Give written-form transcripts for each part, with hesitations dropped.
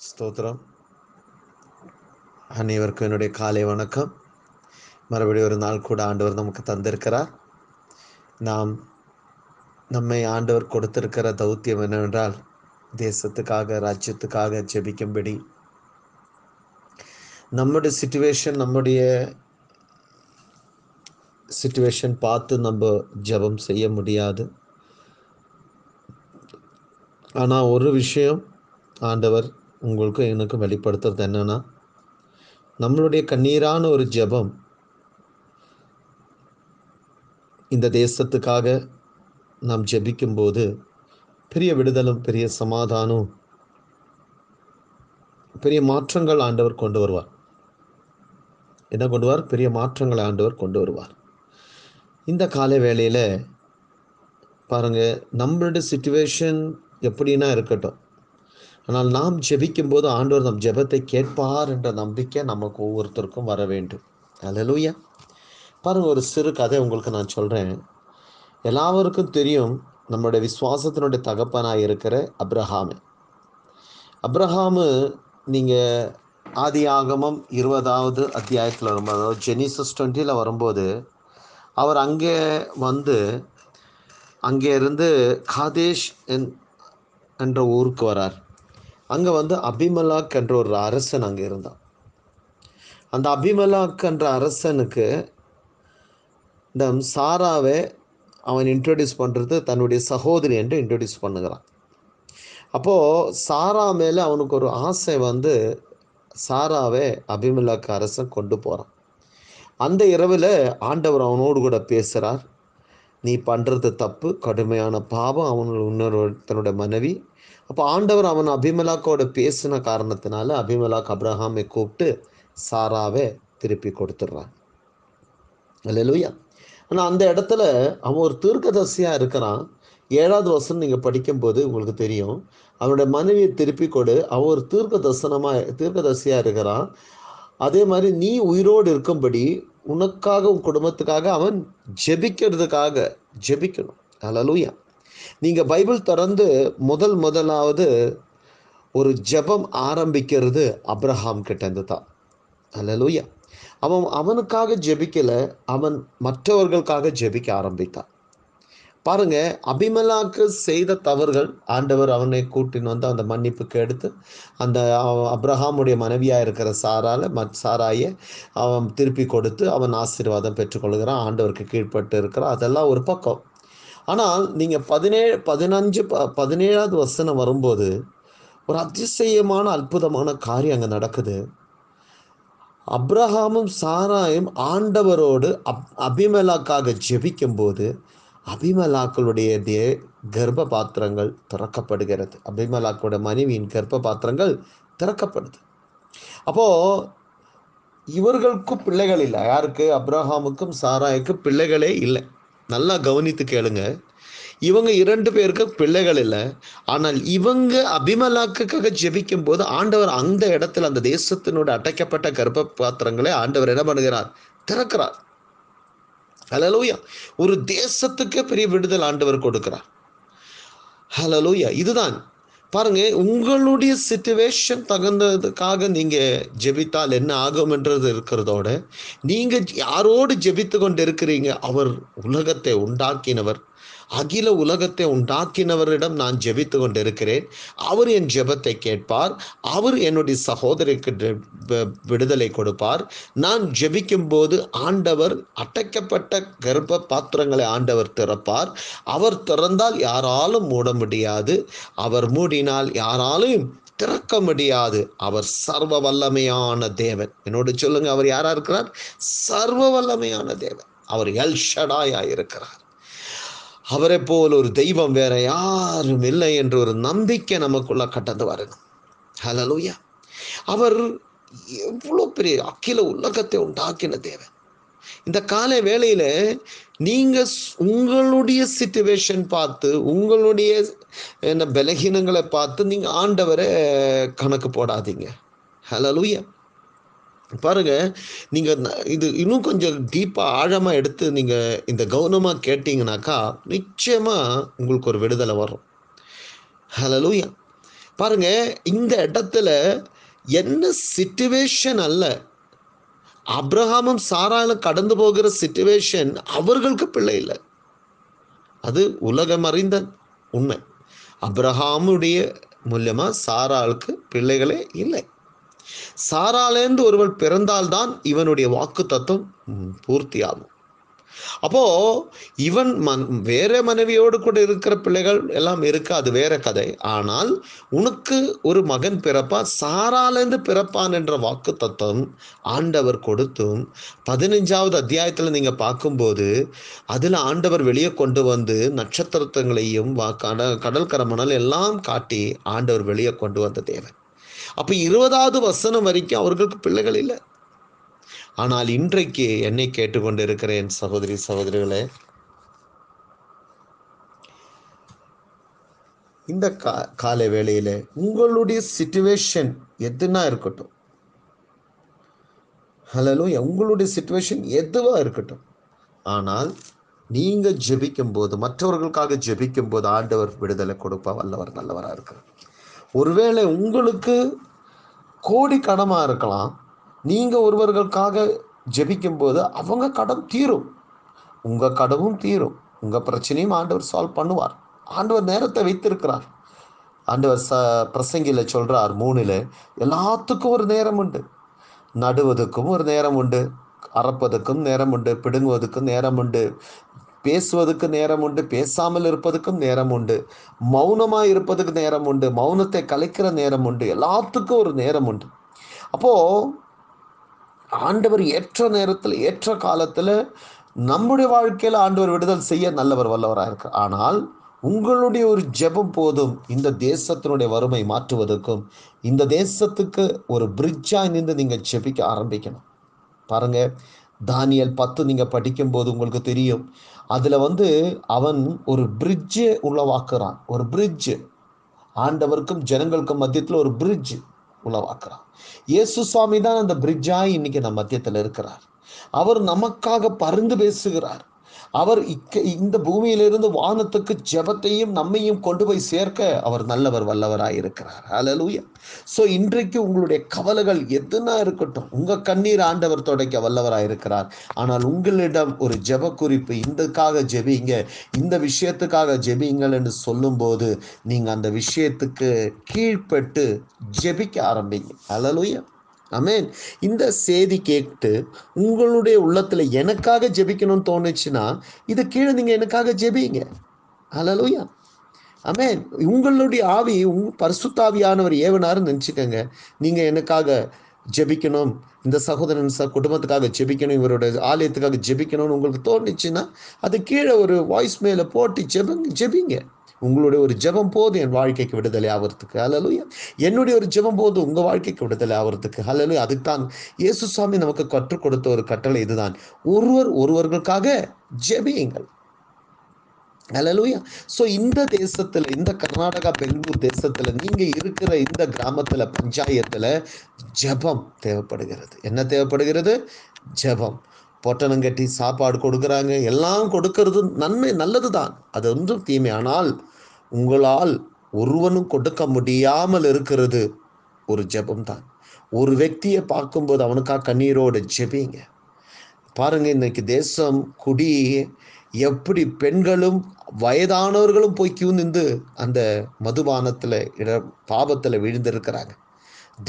ஸ்தோத்திரம். அனைவருக்கும் என்னுடைய காலை வணக்கம். மறுபடியும் ஒரு நாள் கூட ஆண்டவர் நமக்கு தந்திருக்கிறார். நம்மை ஆண்டவர் கொடுத்திருக்கிற தௌத்தியம் என்னவென்றால், தேசத்துக்காக, ராஜ்யத்துக்காக ஜெபிக்கும்படி. நம்முடைய சிச்சுவேஷன் பார்த்து நம்ம ஜெபம் செய்ய முடியாது. ஆனால் ஒரு விஷயம் ஆண்டவர் உங்களுக்கும் எனக்கும் வெளிப்படுத்துறது என்னன்னா, நம்மளுடைய கண்ணீரான ஒரு ஜெபம் இந்த தேசத்துக்காக நாம் ஜெபிக்கும்போது பெரிய விடுதலும், பெரிய சமாதானம், பெரிய மாற்றங்கள் ஆண்டவர் கொண்டு வருவார். என்ன கொண்டு வருவார்? பெரிய மாற்றங்களை ஆண்டவர் கொண்டு வருவார். இந்த காலை வேளையில் பாருங்கள், நம்மளுடைய சிச்சுவேஷன் எப்படின்னா இருக்கட்டும், ஆனால் நாம் ஜெபிக்கும்போது ஆண்டவர் நம் ஜெபத்தை கேட்பார் என்ற நம்பிக்கை நமக்கு ஒவ்வொருத்தருக்கும் வர வேண்டும். அல்லேலூயா. பாருங்கள், ஒரு சிறு கதை உங்களுக்கு நான் சொல்கிறேன். எல்லாருக்கும் தெரியும், நம்மளுடைய விசுவாசத்தினுடைய தகப்பனாக இருக்கிற அப்ரஹாமு. நீங்கள் ஆதியாகமம் 20வது அத்தியாயத்தில் வரும்போது, அதாவது ஜெனிசஸ் 20 வரும்போது, அவர் அங்கே இருந்து காதேஷ் என்ற ஊருக்கு வரார். அங்கே அபிமெலேக் என்ற ஒரு அரசன் அங்கே இருந்தான். அந்த அபிமெலேக் என்ற அரசனுக்கு இந்த சாராவை அவன் இன்ட்ரடியூஸ் பண்ணுறது தன்னுடைய சகோதரி என்று இன்ட்ரடியூஸ் பண்ணுகிறான். அப்போது சாரா மேலே அவனுக்கு ஒரு ஆசை சாராவை அபிமெலேக் அரசன் கொண்டு போகிறான். அந்த இரவில் ஆண்டவர் அவனோடு கூட பேசுகிறார். நீ பண்ணுறது தப்பு, கடுமையான பாவம். தன்னுடைய மனைவி. அப்போ ஆண்டவர் அவன் அபிமெலேக்கோட பேசின காரணத்தினால அபிமெலேக் அப்ரஹாமை கூப்பிட்டு சாராவை திருப்பி கொடுத்துட்றான். அல்லேலூயா. ஆனால் அந்த இடத்துல அவன் ஒரு தீர்க்கதரிசியாக இருக்கிறான். 7வது வசனம் நீங்கள் படிக்கும்போது உங்களுக்கு தெரியும், அவனுடைய மனைவியை திருப்பி கொடு. அவன் ஒரு தீர்க்கதரிசியாக இருக்கிறான். அதே மாதிரி நீ உயிரோடு இருக்கும்படி உனக்காக, உன் குடும்பத்துக்காக அவன் ஜெபிக்கணும். அல்லேலூயா. நீங்கள் பைபிள் திறந்து முதலாவது ஒரு ஜெபம் ஆரம்பிக்கிறது அப்ரஹாம் கிட்டேருந்து தான். அல்லேலூயா. அவனுக்காக ஜெபிக்கலை, அவன் மற்றவர்களுக்காக ஜெபிக்க ஆரம்பித்தான். பாருங்க, அபிமெலேக்கு செய்த தவறுகள் ஆண்டவர் அவனை கூட்டின்னு அந்த மன்னிப்புக்கு எடுத்து அந்த அப்ரஹாமுடைய மனைவியாக இருக்கிற சாராயை அவன் திருப்பி கொடுத்து அவன் ஆசீர்வாதம் பெற்றுக்கொள்கிறான். ஆண்டவருக்கு கீழ்பட்டு இருக்கிறான். அதெல்லாம் ஒரு பக்கம். ஆனால் நீங்கள் 17வது வசனம் வரும்போது ஒரு அதிசயமான அற்புதமான காரியம் அங்கே நடக்குது. அப்ரஹாமும் சாராயும் ஆண்டவரோடு அபிமெலேக்காக ஜெபிக்கும் போது அபிமெலேக்குடைய கர்ப்ப பாத்திரங்கள் திறக்கப்படுகிறது. அபிமெலேக்கோட மனைவியின் கர்ப்ப பாத்திரங்கள் திறக்கப்படுது. அப்போ இவர்களுக்கும் பிள்ளைகள் இல்லை. யாருக்கு? அப்ரஹாமுக்கும் சாராய்க்கும் பிள்ளைகளே இல்லை. நல்லா கவனித்து கேளுங்க. இவங்க 2 பேருக்கு பிள்ளைகள் இல்லை. ஆனால் இவங்க அபிமெலேக்குக்காக ஜெபிக்கும் போது ஆண்டவர் அந்த இடத்துல, அந்த தேசத்தினுடைய அடைக்கப்பட்ட கர்ப்ப பாத்திரங்களை ஆண்டவர் என்ன பண்ணுகிறார்? திறக்கிறார். ஹல்லேலூயா. ஒரு தேசத்துக்கு பெரிய விடுதல் ஆண்டவர் கொடுக்கிறார். ஹல்லேலூயா. இதுதான் பாருங்க, உங்களுடைய சிச்சுவேஷன் தகுந்ததுக்காக நீங்க ஜெபித்தால் என்ன ஆகும் என்றது இருக்கிறதோட, நீங்க யாரோடு ஜெபித்து கொண்டு இருக்கிறீங்க? அவர் உலகத்தை உண்டாக்கினவர், அகில உலகத்தை உண்டாக்கினவரிடம் நான் ஜெபித்து கொண்டு இருக்கிறேன். அவர் என் ஜெபத்தை கேட்பார். அவர் என்னுடைய சகோதரிக்கு விடுதலை கொடுப்பார். நான் ஜெபிக்கும் போது ஆண்டவர் அடைக்கப்பட்ட கர்ப்ப பாத்திரங்களை ஆண்டவர் திறப்பார். அவர் திறந்தால் யாராலும் மூட முடியாது. அவர் மூடினால் யாராலும் திறக்க முடியாது. அவர் சர்வ வல்லமையான தேவன். என்னோடு சொல்லுங்க, அவர் யாரா இருக்கிறார்? சர்வ வல்லமையான தேவன். அவர் எல் ஷடாயா இருக்கிறார். அவரை போல் ஒரு தெய்வம் வேற யாரும் இல்லை என்ற ஒரு நம்பிக்கை நமக்குள்ள கடந்து வரணும். ஹல்லேலூயா. அவர் எவ்வளோ பெரிய அகில உலகத்தை உண்டாக்கின தேவன். இந்த காலை வேளையில நீங்க உங்களுடைய சிச்சுவேஷன் பார்த்து, உங்களுடைய பலகீனங்களை பார்த்து நீங்க ஆண்டவரை கணக்கு போடாதீங்க. ஹல்லேலூயா. பாருங்க, நீங்க இது இன்னும் கொஞ்சம் டீப்பா ஆழமா எடுத்து நீங்க இந்த கவனமா கேட்டீங்கன்னாக்கா நிச்சயமா உங்களுக்கு ஒரு விடுதலை வரும். ஹல்லேலூயா. பாருங்க, இந்த இடத்துல என்ன சிச்சுவேஷன் அல்ல, அப்ரஹாமும் சாராலும் கடந்து போகிற சிச்சுவேஷன் அவர்களுக்கு பிள்ளை இல்லை. அது உலகம் அறிந்த உண்மை. அப்ரஹாமுடைய மூலமா சாராளுக்கு பிள்ளைகளே இல்லை. சாராலேந்து ஒருவள் பிறந்தால்தான் இவனுடைய வாக்கு தத்துவம் பூர்த்தியாகும். அப்போ இவன் வேற மனைவியோடு கூட இருக்கிற பிள்ளைகள் எல்லாம் இருக்கு, அது வேற கதை. ஆனால் உனக்கு ஒரு மகன் பிறப்பான், சாராலேந்து பிறப்பான் என்ற வாக்கு தத்துவம் ஆண்டவர் கொடுத்தும் 15வது அத்தியாயத்தில் நீங்க பார்க்கும்போது அதில் ஆண்டவர் வெளியே கொண்டு வந்து நட்சத்திரங்களையும் கடல் கரமணல் எல்லாம் காட்டி ஆண்டவர் வெளியே கொண்டு வந்த தேவன். அப்ப 20வது வசனம் வரைக்கும் அவர்களுக்கு பிள்ளைகள் இல்லை. ஆனால் இன்றைக்கு என்னை கேட்டுக்கொண்டிருக்கிற என் சகோதரி சகோதரிகளே, இந்த காலை வேளையில உங்களுடைய சிச்சுவேஷன் எதுனா இருக்கட்டும், ஹல்லேலூயா, உங்களுடைய சிச்சுவேஷன் எதுவா இருக்கட்டும், ஆனால் நீங்க ஜெபிக்கும் போது, மற்றவர்களுக்காக ஜெபிக்கும் போது ஆண்டவர் விடுதலை கொடுப்பா வல்லவர், நல்லவரா இருக்கிறார். ஒருவேளை உங்களுக்கு கோடி கடமா இருக்கலாம், நீங்க ஒருவர்களுக்காக ஜெபிக்கும் போது அவங்க கடன் தீரும், உங்க கடவும் தீரும், உங்க பிரச்சனையும் ஆண்டவர் சால்வ் பண்ணுவார். ஆண்டவர் நேரத்தை வைத்திருக்கிறார். ஆண்டவர் பிரசங்கில சொல்றார் 3ல், எல்லாத்துக்கும் ஒரு நேரம் உண்டு. நடுவதற்கும் ஒரு நேரம் உண்டு, அறப்பதற்கும் நேரம் உண்டு, பிடுங்குவதற்கும் நேரம் உண்டு, பேசுவதற்கு நேரம் உண்டு, பேசாமல் இருப்பதற்கும் நேரம் உண்டு, மௌனமா இருப்பதுக்கு நேரம் உண்டு, மௌனத்தை கலைக்கிற நேரம் உண்டு, எல்லாத்துக்கும் ஒரு நேரம் உண்டு. அப்போ ஆண்டவர் ஏற்ற நேரத்தில் ஏற்ற காலத்தில் நம்முடைய வாழ்க்கையில் ஆண்டவர் விடுதல் செய்ய நல்லவர், வல்லவராக இருக்கிறார். ஆனால் உங்களுடைய ஒரு ஜெபம் போதும் இந்த தேசத்தினுடைய வறுமை மாற்றுவதற்கும், இந்த தேசத்துக்கு ஒரு பிரிட்ஜாக நின்று நீங்கள் ஜெபிக்க ஆரம்பிக்கணும். பாருங்க, தானியேல் 10 நீங்க படிக்கும் போது உங்களுக்கு தெரியும், அதுல அவன் ஒரு பிரிட்ஜ் உருவாக்குறான். ஒரு பிரிட்ஜ், ஆண்டவருக்கும் ஜனங்களுக்கும் மத்தியத்தில் ஒரு பிரிட்ஜ் உருவாக்குறான். இயேசு சுவாமி தான் அந்த பிரிட்ஜாய் இன்னைக்கு நம்ம மத்தியத்தில் இருக்கிறார். அவர் நமக்காக பரிந்து பேசுகிறார். அவர் இந்த பூமியிலிருந்து வானத்துக்கு ஜெபத்தையும் நம்மையும் கொண்டு போய் சேர்க்க அவர் நல்லவர், வல்லவராய் இருக்கிறார். ஹல்லேலூயா. சோ இன்றைக்கு உங்களுடைய கவலைகள் எதுனா இருக்கட்டும், உங்க கண்ணீர் ஆண்டவர் துடைக்க வல்லவராய் இருக்கிறார். ஆனால் உங்களிடம் ஒரு ஜெப குறிப்பு, இந்தக்காக ஜெபிங்க, இந்த விஷயத்துக்காக ஜெபிங்கள் என்று சொல்லும் போது நீங்க அந்த விஷயத்துக்கு கீழ்ப்பட்டு ஜெபிக்க ஆரம்பிங்க. ஹல்லேலூயா, ஆமென். இந்த செய்தி கேட்டு உங்களுடைய உள்ளத்துல எனக்காக ஜெபிக்கணும்னு தோணுச்சுன்னா இது கீழே நீங்க எனக்காக ஜெபிங்க. ஹல்லேலூயா, ஆமென். உங்களுடைய ஆவி பரிசுத்தாவியானவர் ஏவனாருன்னு நினைச்சுக்கங்க. நீங்க எனக்காக ஜெபிக்கணும், இந்த சகோதரன் குடும்பத்துக்காக ஜெபிக்கணும், இவருடைய ஆலயத்துக்காக ஜெபிக்கணும்னு உங்களுக்கு தோணுச்சுன்னா அது கீழே ஒரு வாய்ஸ் மேல போட்டு ஜெபிங்க. உங்களுடைய ஒரு ஜெபம் போது என் வாழ்க்கைக்கு விடுதலை ஆகிறதுக்கு. ஹல்லேலூயா. என்னுடைய ஒரு ஜெபம் போது உங்க வாழ்க்கைக்கு விடுதலை ஆகிறதுக்கு. ஹல்லேலூயா. அதுக்கு தான் இயேசு சுவாமி நமக்கு கற்றுக் கொடுத்த ஒரு கட்டளை இதுதான், ஒருவர்களுக்காக ஜெபியுங்கள். ஹல்லேலூயா. சோ இந்த தேசத்துல, இந்த கர்நாடகா பெங்களூர் தேசத்துல நீங்க இருக்கிற இந்த கிராமத்துல, பஞ்சாயத்துல ஜெபம் தேவைப்படுகிறது. என்ன தேவைப்படுகிறது? ஜெபம். பொட்டணம் கட்டி சாப்பாடு கொடுக்குறாங்க, எல்லாம் கொடுக்கிறது நன்மை, நல்லதுதான், அது ஒன்றும் தீமை. ஆனால் உங்களால் ஒருவனும் கொடுக்க முடியாமல் இருக்கிறது ஒரு ஜெபம் தான். ஒரு వ్యక్తిயை பார்க்கும்போது அவனுக்காக கண்ணீரோடு ஜெபிங்க. பாருங்க, இன்னைக்கு தேசம் குடி எப்படி பெண்களும் வயதானவர்களும் போய் கியூ நின்று அந்த மதுபானத்துல பாவத்துல விழுந்திருக்கிறாங்க.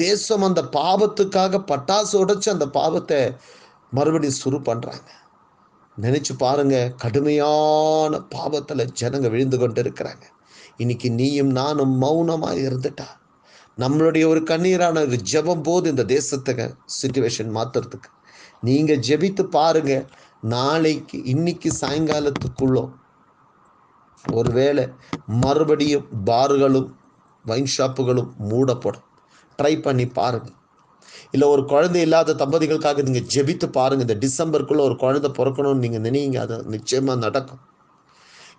தேசம் அந்த பாவத்துக்காக பட்டாசு உடைச்சு அந்த பாவத்தை மறுபடியும் சுரு பண்றாங்க. நினைச்சு பாருங்க, கடுமையான பாவத்துல ஜனங்க விழுந்து கொண்டு இருக்கிறாங்க. இன்னைக்கு நீயும் நானும் மௌனமா இருந்துட்டா நம்மளுடைய ஒரு கண்ணீரான ஒரு ஜெபம் போது இந்த தேசத்துக்கு சிச்சுவேஷன் மாத்துறதுக்கு. நீங்க ஜெபித்து பாருங்க, நாளைக்கு இன்னைக்கு சாயங்காலத்துக்குள்ளோ ஒருவேளை மறுபடியும் பார்களும் வைன் ஷாப்புகளும் மூடப்படும். ட்ரை பண்ணி பாருங்க. இல்லை ஒரு குழந்தை இல்லாத தம்பதிகளுக்காக நீங்கள் ஜெபித்து பாருங்கள். இந்த டிசம்பருக்குள்ளே ஒரு குழந்தை பிறக்கணும்னு நீங்கள் நினைங்க, அது நிச்சயமாக நடக்கும்.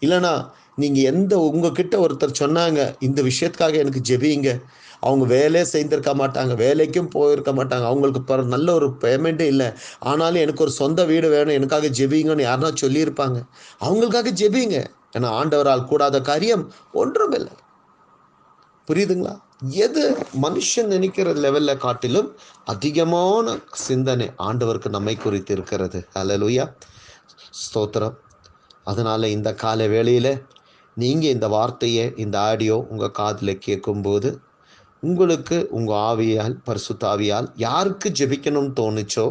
இல்லைனா நீங்கள் உங்ககிட்ட ஒருத்தர் சொன்னாங்க இந்த விஷயத்துக்காக எனக்கு ஜெபிங்க, அவங்க வேலையே செய்திருக்க மாட்டாங்க, வேலைக்கும் போயிருக்க மாட்டாங்க, அவங்களுக்கு நல்ல ஒரு பேமெண்ட்டே இல்லை, ஆனாலும் எனக்கு ஒரு சொந்த வீடு வேணும், எனக்காக ஜெபிங்கன்னு யாருன்னா சொல்லியிருப்பாங்க. அவங்களுக்காக ஜெபிங்க. ஏன்னா ஆண்டவரால் கூடாத காரியம் ஒன்றும் இல்லை. புரியுதுங்களா? எது மனுஷன் நினைக்கிற லெவல்ல காட்டிலும் அதிகமான சிந்தனை ஆண்டவருக்கு நம்மை குறித்து இருக்கிறது. ஹல்லேலூயா, ஸ்தோத்திரம். அதனால இந்த கால வேளையில நீங்க இந்த வார்த்தையை, இந்த ஆடியோ உங்க காதுல கேட்கும்போது, உங்களுக்கு உங்க ஆவியால், பரிசுத்த ஆவியால் யாருக்கு ஜெபிக்கணும்னு தோணுச்சோ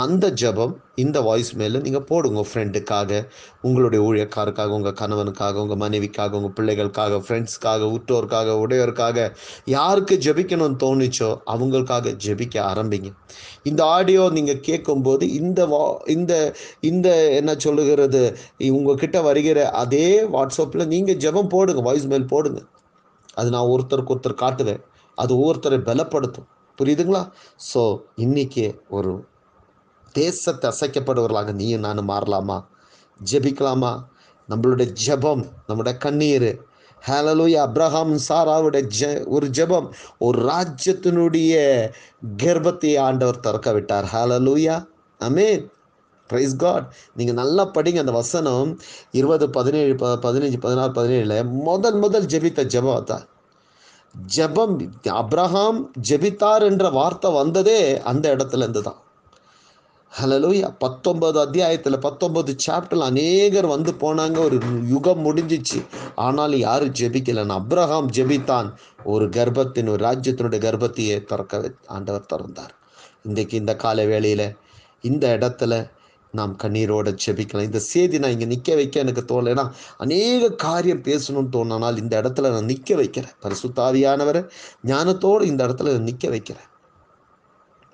அந்த ஜெபம் இந்த வாய்ஸ் மேல நீங்க போடுங்க. உங்க ஃப்ரெண்டுக்காக, உங்களுடைய ஊழியக்காரருக்காக, உங்க கணவனுக்காக, உங்க மனைவிக்காக, உங்க பிள்ளைகளுக்காக, ஃப்ரெண்ட்ஸ்க்காக, உற்றோருக்காக, உடையோருக்காக யாருக்கு ஜெபிக்கணும்னு தோணுச்சோ அவங்களுக்காக ஜெபிக்க ஆரம்பிங்க. இந்த ஆடியோ நீங்க கேட்கும்போது இந்த இந்த என்ன சொல்லுகிறது, உங்ககிட்ட வருகிற அதே வாட்ஸ்அப்ல நீங்க ஜெபம் போடுங்க, வாய்ஸ் மெயில் போடுங்க. அது நான் ஒருத்தருக்கு ஒருத்தர் காட்டுவேன். அது ஒவ்வொருத்தரை பலப்படுத்தும். புரியுதுங்களா? ஸோ இன்னைக்கு ஒரு தேசத்தை அசைக்கப்படுவர்களாக நீயும் நானும் மாறலாமா? ஜெபிக்கலாமா? நம்மளுடைய ஜெபம், நம்முடைய கண்ணீர், ஹல்லேலூயா, அப்ரஹாம் சாராவுடைய ஒரு ஜெபம் ஒரு ராஜ்யத்தினுடைய கர்ப்பத்தை ஆண்டவர் திறக்க விட்டார். Hallelujah, amen. Praise God. நீங்க நல்லா படிங்க அந்த வசனம் 20, 17, 15, 16, 17 முதல் ஜெபித்த ஜெபம் அதான். ஜெபம் அப்ரஹாம் ஜெபித்தார் என்ற வார்த்தை வந்ததே அந்த இடத்துல இருந்து தான். ஹல்லேலூயா. 19 அத்தியாயத்தில் 19 சாப்டர்ல அநேகர் வந்து போனாங்க. ஒரு யுகம் முடிஞ்சிச்சு. ஆனாலும் யாரும் ஜெபிக்கலன்னு அப்ரஹாம் ஜெபித்தான். ஒரு ராஜ்யத்தினுடைய கர்ப்பத்தையே ஆண்டவர் திறந்தார். இன்றைக்கு இந்த கால வேளையில இந்த இடத்துல நாம் கண்ணீரோட ஜெபிக்கலாம். இந்த செய்தி நான் இங்கே நிற்க வைக்க எனக்கு தோணல. ஏன்னா அநேக காரியம் பேசணும்னு தோணுனால் இந்த இடத்துல நான் நிற்க வைக்கிறேன். பரிசுத்த ஆவியானவரை ஞானத்தோடு இந்த இடத்துல நிற்க வைக்கிறேன்.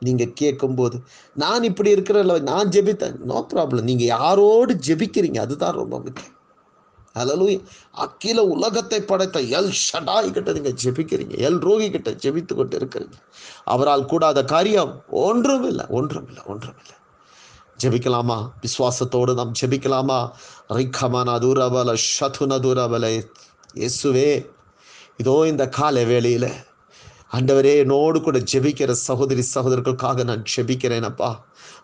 நீங்க கேட்கும்போது நான் இப்படி இருக்கிற நான் ஜெபித்தேன், நோ ப்ராப்ளம். நீங்க யாரோடு ஜெபிக்கிறீங்க அதுதான் ரொம்ப முக்கியம். ஹல்லேலூயா. அகில உலகத்தை படைத்த எல் ஷடாய் கிட்ட நீங்க ஜெபிக்கிறீங்க, எல் ரோகி கிட்ட ஜெபித்து கொண்டு இருக்கிறீங்க. அவரால் கூடாத காரியம் ஒன்றும் இல்லை, ஒன்றும் இல்லை, ஒன்றும் இல்லை. ஜெபிக்கலாமா? விசுவாசத்தோடு நாம் ஜெபிக்கலாமா? ரிக்கமன தூரபல ஷதுன தூரபல. இயேசுவே, இதோ இந்த கால வேளையில ஆண்டவரே, என்னோடு கூட ஜெபிக்கிற சகோதரி சகோதரர்களுக்காக நான் ஜெபிக்கிறேன் அப்பா.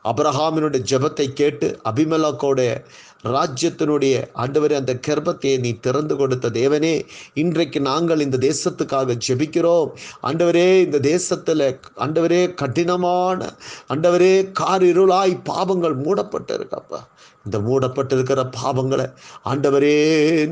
அபிரகாமினுடைய ஜெபத்தை கேட்டு அபிமெலேக்கோடைய ராஜ்யத்தினுடைய ஆண்டவரே அந்த கர்ப்பத்தை நீ திறந்து கொடுத்த தேவனே, இன்றைக்கு நாங்கள் இந்த தேசத்துக்காக ஜெபிக்கிறோம். ஆண்டவரே, இந்த தேசத்தில் ஆண்டவரே கடினமான ஆண்டவரே காரிருளாய் பாவங்கள் மூடப்பட்டு இருக்கப்பா. இந்த மூடப்பட்டிருக்கிற பாவங்களை ஆண்டவரே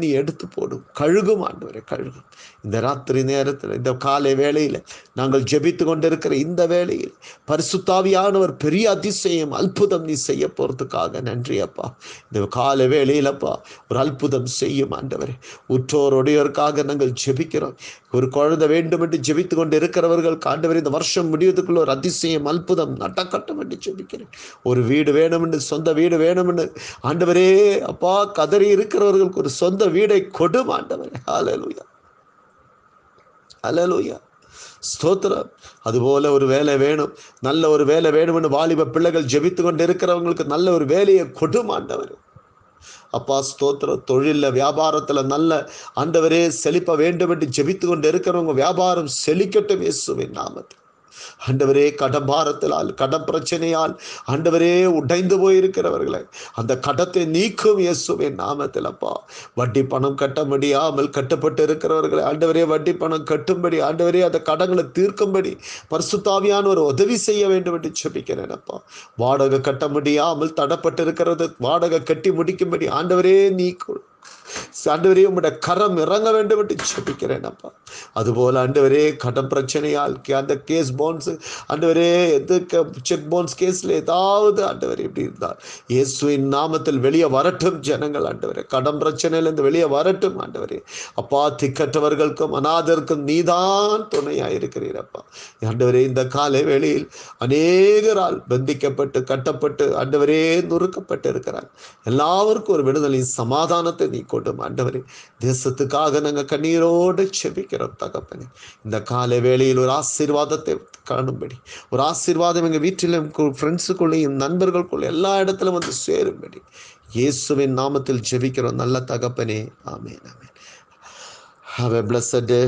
நீ எடுத்து போடும், கழுகும் ஆண்டவரே, கழுகும். இந்த ராத்திரி நேரத்தில் இந்த காலை வேளையில் நாங்கள் ஜெபித்து கொண்டிருக்கிற இந்த வேளையில் பரிசுத்த ஆவியானவர் பெரிய அதிசயம் அற்புதம் நீ செய்ய போறதுக்காக நன்றி அப்பா. இந்த காலை வேளையிலப்பா ஒரு அற்புதம் செய்யும் ஆண்டவரே. உற்றோருடையோருக்காக நாங்கள் ஜெபிக்கிறோம். ஒரு குழந்தை வேண்டும் என்று ஜெபித்து கொண்டு இருக்கிறவர்களுக்கு ஆண்டவரே இந்த வருஷம் முடிவதற்குள்ள ஒரு அதிசயம் அற்புதம் நடக்கட்டும் என்று ஜெபிக்கிறேன். ஒரு வீடு வேணும் என்று, சொந்த வீடு வேணும் என்று ஆண்டவரே அப்பா கதறி இருக்கிறவர்களுக்கு ஒரு சொந்த வீடை கொடும் ஆண்டவரே. ஹல்லேலூயா, ஹல்லேலூயா, ஸ்தோத்திரம். அதுபோல ஒரு வேலை வேணும், நல்ல ஒரு வேலை வேணும் என்று வாலிப பிள்ளைகள் ஜெபித்து கொண்டு இருக்கிறவங்களுக்கு நல்ல ஒரு வேலையை கொடும் ஆண்டவரே. அப்பா ஸ்தோத்திரம். தொழிலில் வியாபாரத்தில் நல்ல ஆண்டவரே செழிப்ப வேண்டும் என்று ஜெபித்து கொண்டு இருக்கிறவங்க வியாபாரம் செழிக்கட்டும் இயேசுவின் நாமத்தில். ஆண்டவரே, கடபாரத்தினால் கடன் பிரச்சனையால் ஆண்டவரே உடைந்து போயிருக்கிறவர்களை அந்த கடத்தை நீக்கும் இயேசுவின் நாமத்தில் அப்பா. வட்டி பணம் கட்ட முடியாமல் கட்டப்பட்டு இருக்கிறவர்களை ஆண்டவரே வட்டி பணம் கட்டும்படி ஆண்டவரே அந்த கடங்களை தீர்க்கும்படி பரிசுத்த ஆவியானவர் ஒரு உதவி செய்ய வேண்டும் என்று ஜெபிக்கிறேன் அப்பா. வாடகை கட்ட முடியாமல் தடப்பட்டு இருக்கிறது வாடகை கட்டி முடிக்கும்படி ஆண்டவரே நீக்கும். ஆண்டவரே, உம்முடைய கரம் இறங்க வேண்டும் என்று ஜெபிக்கிறேன் அப்பா. அதுபோல ஆண்டவரே கடன் பிரச்சனையால் அந்த கேஸ் பவுன்ஸ் ஆண்டவரே செக் பவுன்ஸ் கேஸ்ல ஏதாவது ஆண்டவரே இப்படி இருந்தால் இயேசுவின் நாமத்தில் வெளியே வரட்டும் ஜனங்கள். ஆண்டவரே, கடன் பிரச்சனையிலிருந்து வெளியே வரட்டும் ஆண்டவரே. அப்பா, திக்கற்றவர்களுக்கும் அநாதருக்கும் நீதான் துணையாயிருக்கிறீர் அப்பா. ஆண்டவரே, இந்த காலை வேளையில் அநேகரால் பந்திக்கப்பட்டு கட்டப்பட்டு ஆண்டவரே நொறுக்கப்பட்டு இருக்கிறார். எல்லாருக்கும் ஒரு விடுதலை சமாதானத்தை நீ கொண்டு ஆண்டவரே. தேசத்துக்காக நாங்கள் கண்ணீரோடு செபிக்கிறோம் தகப்பனே. இந்த காலை வேளையில் ஒரு ஆசீர்வாதத்தை காணும்படி, ஒரு ஆசீர்வாதம் எங்கள் வீட்டிலும் ஃப்ரெண்ட்ஸுக்குள்ளேயும் நண்பர்களுக்குள்ள எல்லா இடத்திலும் வந்து சேரும்படி இயேசுவின் நாமத்தில் ஜெபிக்கிறோம் நல்ல தகப்பனே. ஆமென், ஆமென். Have a blessed day,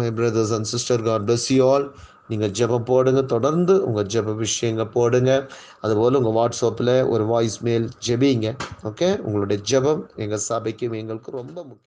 my brothers and sisters. God bless you all. நீங்கள் ஜெபம் போடுங்க, தொடர்ந்து உங்கள் ஜெப விஷயங்கள் போடுங்க. அதுபோல் உங்கள் வாட்ஸ்அப்பில் ஒரு வாய்ஸ் மெயில் ஜெபிங்க. ஓகே, உங்களுடைய ஜெபம் எங்கள் சபைக்கும் எங்களுக்கும் ரொம்ப முக்கியம்.